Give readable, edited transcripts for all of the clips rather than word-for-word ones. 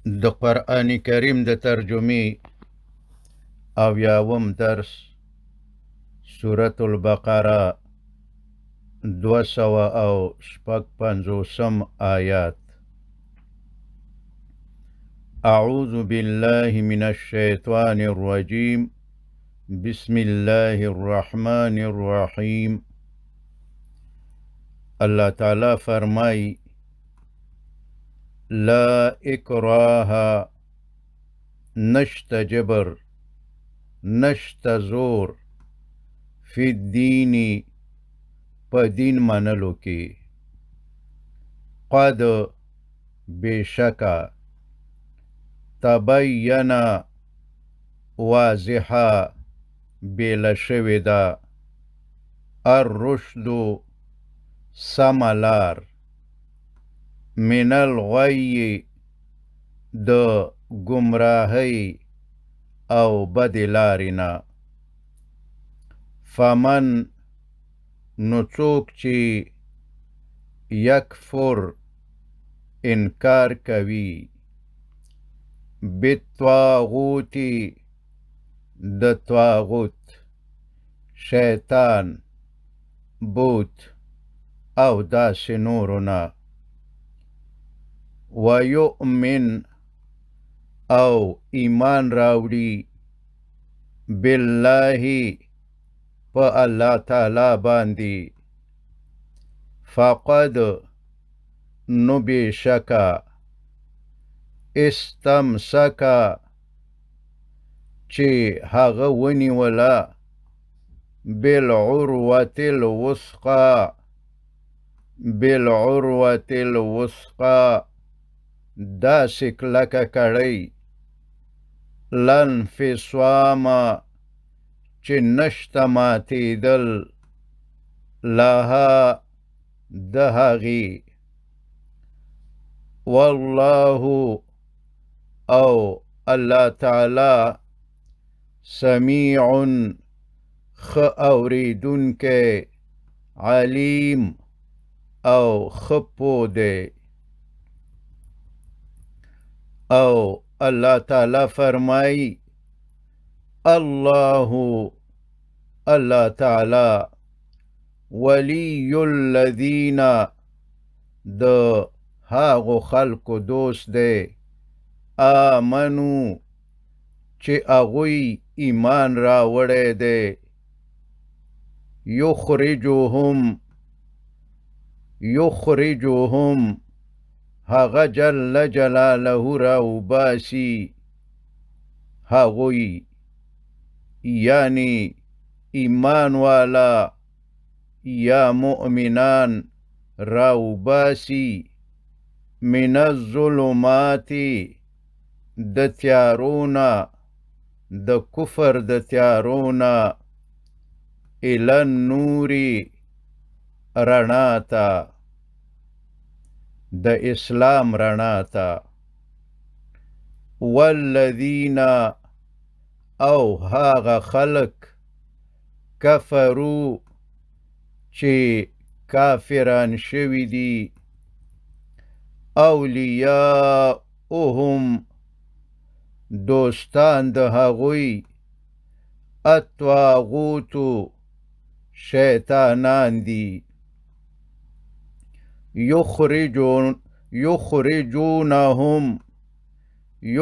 د قرآن کریم د ترجمې اویاوم درس سورة البقره 256 آیات. اعوذ بالله من الشیطان الرجیم بسم الله الرحمن الرحیم. اللہ تعالی فرمائی لا اکراہ نشت جبر نشت زور فی الدین پا دین منلو کی قد بشکا تبین واضحا بیل شویدا الرشد سملار من الغی د گمراهی او بدلارنا فمن نڅوک چی یکفر انکار کوي بالطاغوتی د طاغوت شیطان بوت او داس نورنا ویؤمن او ایمان راوڑی باللہ پا اللہ تعالی باندی فقد نبیشکا استمسکا چی هغه ونیولا بالعروة الوثقا دا سکلکا کڑی لانفصام چی نشتماتی دل لها دهغی واللہ او اللہ تعالی سمیع خ اوریدن کے علیم او خپو دے. او اللہ تعالی فرمائی اللہ تعالی ولی الذین د هاغو خلق دوست دے آمنو چی اغوی ایمان راوڑے دے یخرجوهم هغا جل جلالہ راوباسی هغوی یعنی ایمان والا یا مؤمنان راوباسی من الظلمات د تیارونا د کفر د تیارونا الی النور رناتا د اسلام رناتا والذین او هاغ خلق کفرو چی کافران شوی دی اولیاؤهم دوستان د هغوی الطاغوتو شیطانان دی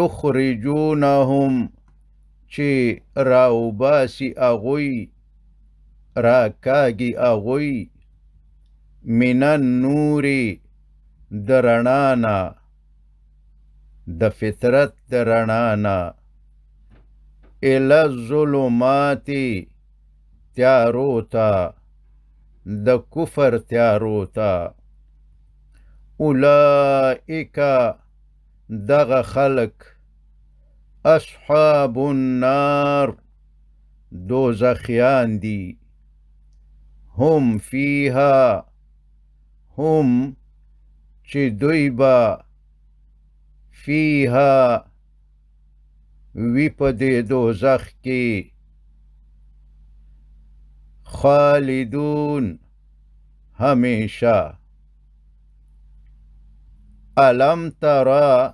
یخرجونهم چی راوباسی اغوی راکاگی اغوی من النور درنانا د فطرت درنانا الی الظلمات تیاروتا د کفر تیاروتا اولئک دغ خلق اصحاب النار دوزخیان دی هم فیها هم چی دوی با فیها وی پا دی دوزخ کی خالدون ہمیشہ. علم ترا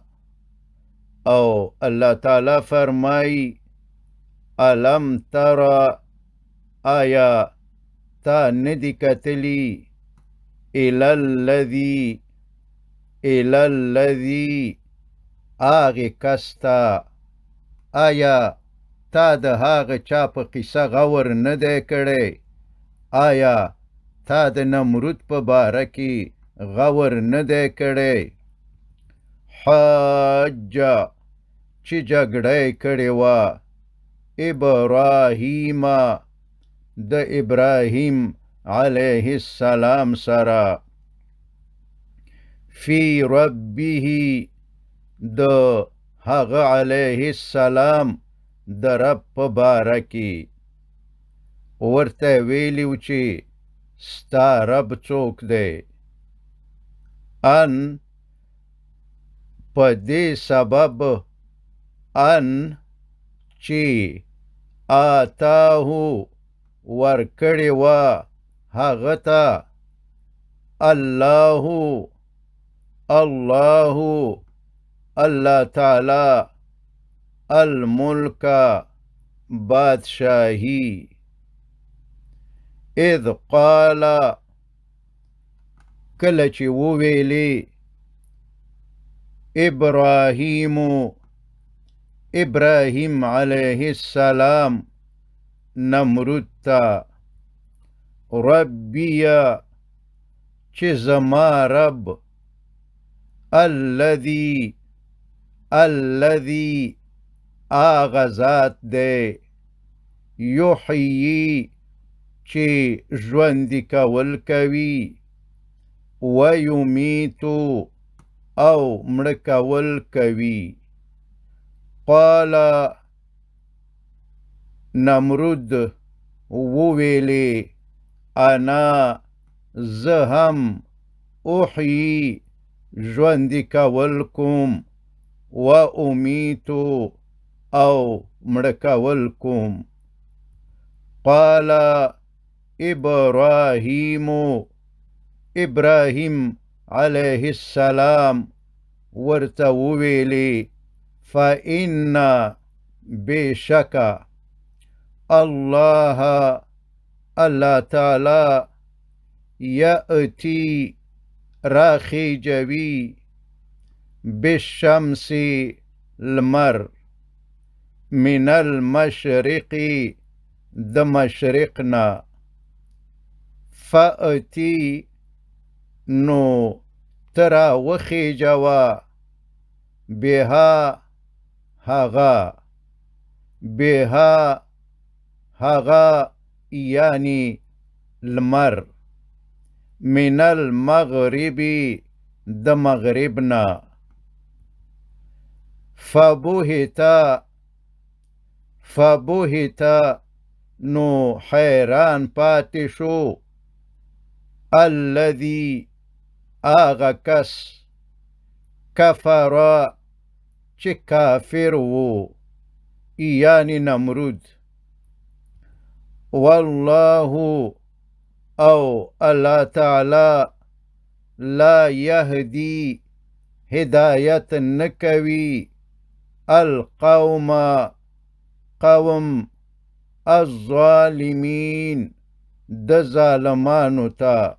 او الله تعالی فرمای الم ترى آیا تا ندی کتلی الى الذي آغی کستا آیا تا د هاغه چا په قصه غور نه دی کړی آیا تا د نمرود په باره کې غور نه دی کړی حاج چې جګړه کړې وه ابراهیم د ابراهیم علیه السلام سره فی ربه د هغه علیه السلام د رب په باره کې ورته ویلیو چې ستا رب څوک دی ان په دې سبب ان چې آتاهو ورکړې وه هغه ته الله تعالی الملک بادشاهی اذ قال کله چې وویلې ابراهیم علیه السلام نمرود ته ربی چې زما رب الذي آغا ذات دی یحیی چې ژوندي کول کوي ویمیتو او مړه کول کوي قال نمرود وویلې انا زه هم احیی ژوندي کول کوم و امیتو او مړه کول کوم قال ابراهیم علیه السلام ورته وویلې فإن بشک الله تعالی یأتی راخیجوی بالشمس المر من المشرق د مشرقنا فأتی نو ترا وخیجوا بها هغا یعنی المر من المغرب د مغربنا فبهتا نو حیران پاتې شو الذي آغا کس کفر چې کافر وو یعنی نمرود والله او الله تعالی لا يهدي هدایت نکوي القوم قوم الظالمين د ظالمانو ته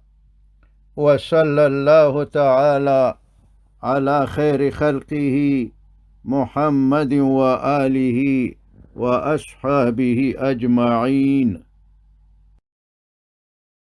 وصلى الله تعالى على خير خلقه محمد وآله وأصحابه أجمعين